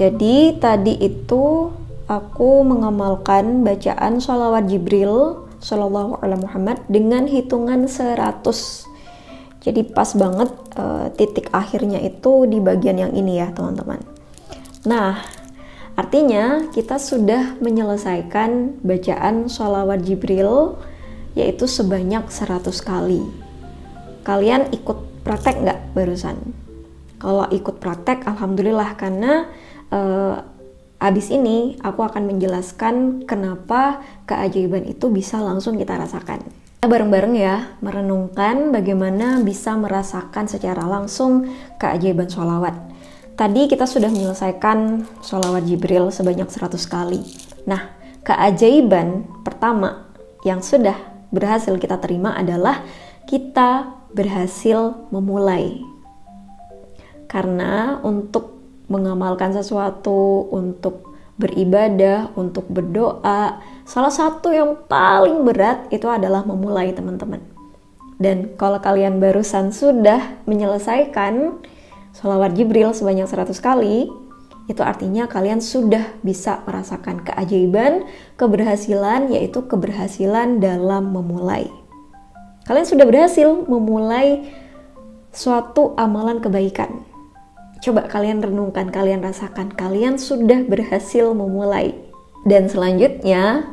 Jadi tadi itu aku mengamalkan bacaan sholawat Jibril Shallallahu Alaihi Muhammad dengan hitungan 100. Jadi pas banget titik akhirnya itu di bagian yang ini ya teman-teman. Nah, artinya kita sudah menyelesaikan bacaan sholawat Jibril yaitu sebanyak 100 kali. Kalian ikut praktek nggak barusan? Kalau ikut praktek, alhamdulillah, karena abis ini aku akan menjelaskan kenapa keajaiban itu bisa langsung kita rasakan. Kita bareng-bareng ya merenungkan bagaimana bisa merasakan secara langsung keajaiban sholawat. Tadi kita sudah menyelesaikan sholawat Jibril sebanyak 100 kali. Nah, keajaiban pertama yang sudah berhasil kita terima adalah kita berhasil memulai. Karena untuk mengamalkan sesuatu, untuk beribadah, untuk berdoa, salah satu yang paling berat itu adalah memulai, teman-teman. Dan kalau kalian barusan sudah menyelesaikan sholawat Jibril sebanyak 100 kali, itu artinya kalian sudah bisa merasakan keajaiban, keberhasilan, yaitu keberhasilan dalam memulai. Kalian sudah berhasil memulai suatu amalan kebaikan. Coba kalian renungkan, kalian rasakan, kalian sudah berhasil memulai. Dan selanjutnya,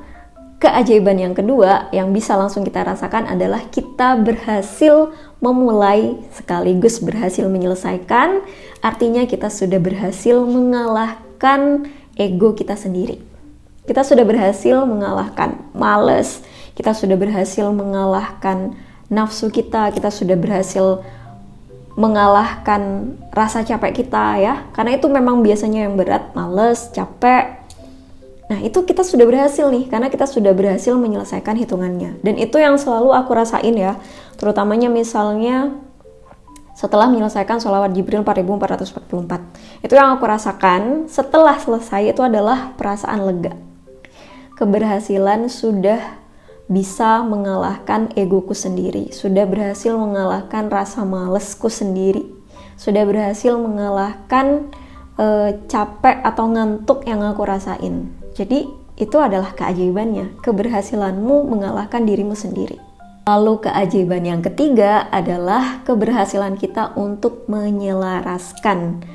keajaiban yang kedua yang bisa langsung kita rasakan adalah kita berhasil memulai sekaligus berhasil menyelesaikan. Artinya kita sudah berhasil mengalahkan ego kita sendiri. Kita sudah berhasil mengalahkan malas, kita sudah berhasil mengalahkan nafsu kita sudah berhasil mengalahkan rasa capek kita ya. Karena itu memang biasanya yang berat, malas, capek. Nah, itu kita sudah berhasil nih, karena kita sudah berhasil menyelesaikan hitungannya. Dan itu yang selalu aku rasain ya, terutamanya misalnya setelah menyelesaikan sholawat Jibril 4444. Itu yang aku rasakan setelah selesai itu adalah perasaan lega. Keberhasilan sudah bisa mengalahkan egoku sendiri, sudah berhasil mengalahkan rasa malesku sendiri, sudah berhasil mengalahkan capek atau ngantuk yang aku rasain. Jadi itu adalah keajaibannya, keberhasilanmu mengalahkan dirimu sendiri. Lalu keajaiban yang ketiga adalah keberhasilan kita untuk menyelaraskan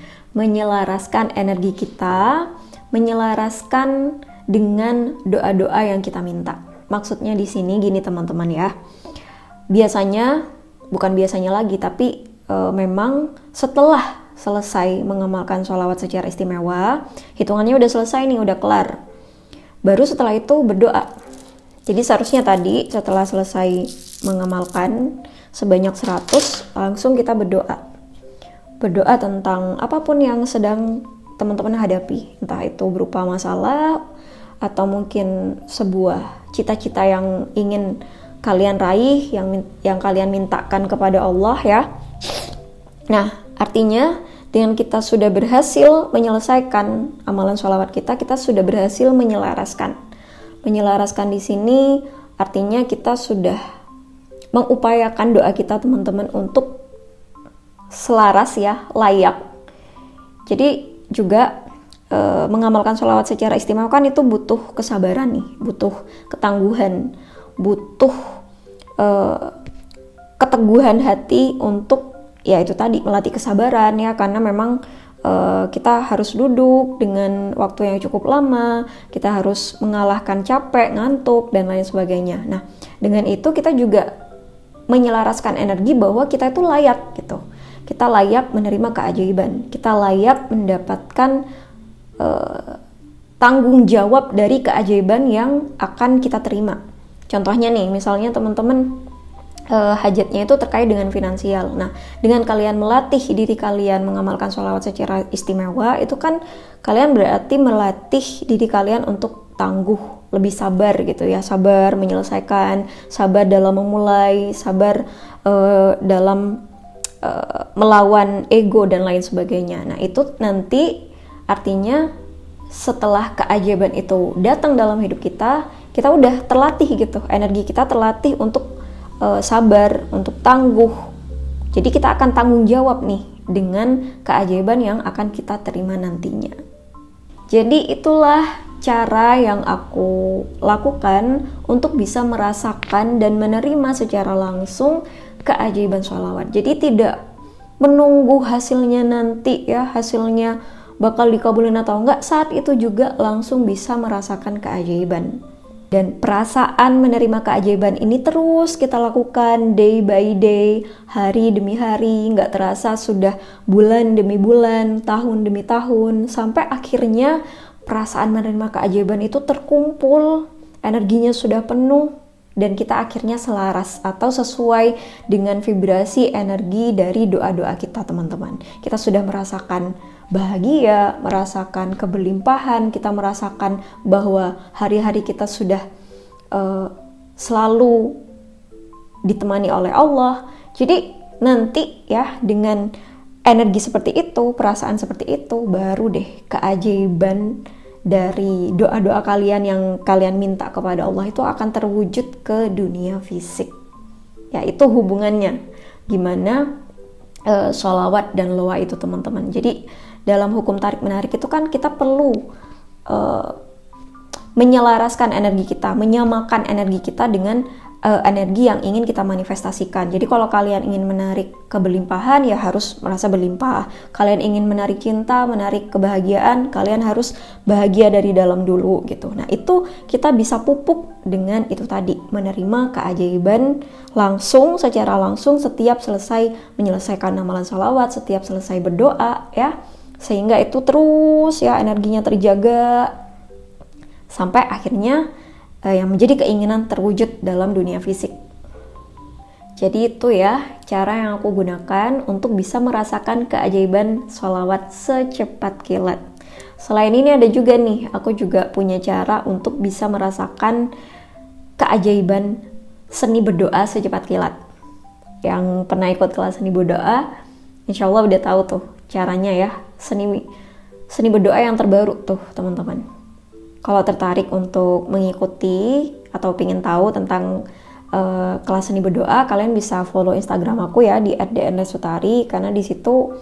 energi kita, menyelaraskan dengan doa-doa yang kita minta. Maksudnya di sini gini teman-teman ya. Bukan biasanya lagi, tapi memang setelah selesai mengamalkan sholawat secara istimewa, hitungannya udah selesai nih, udah kelar. Baru setelah itu berdoa. Jadi seharusnya tadi setelah selesai mengamalkan sebanyak 100, langsung kita berdoa. Berdoa tentang apapun yang sedang teman-teman hadapi. Entah itu berupa masalah, atau mungkin sebuah cita-cita yang ingin kalian raih, yang kalian mintakan kepada Allah ya. Nah, artinya dengan kita sudah berhasil menyelesaikan amalan sholawat kita sudah berhasil menyelaraskan. Menyelaraskan di sini artinya kita sudah mengupayakan doa kita teman-teman untuk selaras ya, layak. Jadi juga mengamalkan sholawat secara istimewa kan itu butuh kesabaran nih, butuh ketangguhan, butuh keteguhan hati untuk ya itu tadi melatih kesabaran ya, karena memang kita harus duduk dengan waktu yang cukup lama, kita harus mengalahkan capek, ngantuk dan lain sebagainya. Nah, dengan itu kita juga menyelaraskan energi bahwa kita itu layak gitu. Kita layak menerima keajaiban, kita layak mendapatkan tanggung jawab dari keajaiban yang akan kita terima. Contohnya nih, misalnya teman-teman hajatnya itu terkait dengan finansial. Nah, dengan kalian melatih diri kalian mengamalkan sholawat secara istimewa, itu kan kalian berarti melatih diri kalian untuk tangguh, lebih sabar gitu ya, sabar menyelesaikan, sabar dalam memulai, sabar dalam melawan ego dan lain sebagainya. Nah, itu nanti artinya setelah keajaiban itu datang dalam hidup kita udah terlatih gitu, energi kita terlatih untuk sabar, untuk tangguh. Jadi kita akan tanggung jawab nih dengan keajaiban yang akan kita terima nantinya. Jadi itulah cara yang aku lakukan untuk bisa merasakan dan menerima secara langsung keajaiban sholawat. Jadi tidak menunggu hasilnya nanti ya, hasilnya bakal dikabulin atau enggak, saat itu juga langsung bisa merasakan keajaiban. Dan perasaan menerima keajaiban ini terus kita lakukan day by day, hari demi hari, nggak terasa sudah bulan demi bulan, tahun demi tahun, sampai akhirnya perasaan menerima keajaiban itu terkumpul, energinya sudah penuh, dan kita akhirnya selaras atau sesuai dengan vibrasi energi dari doa-doa kita, teman-teman. Kita sudah merasakan bahagia, merasakan keberlimpahan, kita merasakan bahwa hari-hari kita sudah selalu ditemani oleh Allah. Jadi nanti ya, dengan energi seperti itu, perasaan seperti itu, baru deh keajaiban dari doa-doa kalian yang kalian minta kepada Allah itu akan terwujud ke dunia fisik. Ya, itu hubungannya gimana sholawat dan loa itu, teman-teman. Jadi dalam hukum tarik menarik itu kan kita perlu menyelaraskan energi kita, menyamakan energi kita dengan energi yang ingin kita manifestasikan. Jadi kalau kalian ingin menarik keberlimpahan, ya harus merasa berlimpah. Kalian ingin menarik cinta, menarik kebahagiaan, kalian harus bahagia dari dalam dulu gitu. Nah, itu kita bisa pupuk dengan itu tadi, menerima keajaiban langsung, secara langsung setiap selesai menyelesaikan amalan sholawat, setiap selesai berdoa ya. Sehingga itu terus ya energinya terjaga sampai akhirnya yang menjadi keinginan terwujud dalam dunia fisik. Jadi itu ya cara yang aku gunakan untuk bisa merasakan keajaiban sholawat secepat kilat. Selain ini ada juga nih, aku juga punya cara untuk bisa merasakan keajaiban seni berdoa secepat kilat. Yang pernah ikut kelas seni berdoa, insya Allah udah tahu tuh caranya ya, seni berdoa yang terbaru tuh, teman-teman. Kalau tertarik untuk mengikuti atau pengen tahu tentang kelas seni berdoa, kalian bisa follow Instagram aku ya di @dnlesutari, karena di situ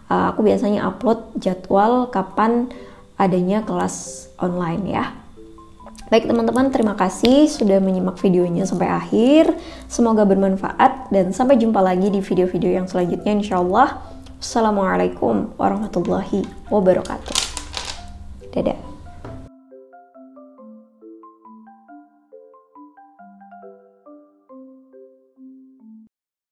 aku biasanya upload jadwal kapan adanya kelas online ya. Baik teman-teman, terima kasih sudah menyimak videonya sampai akhir. Semoga bermanfaat dan sampai jumpa lagi di video-video yang selanjutnya insyaallah. Assalamualaikum warahmatullahi wabarakatuh. Dadah.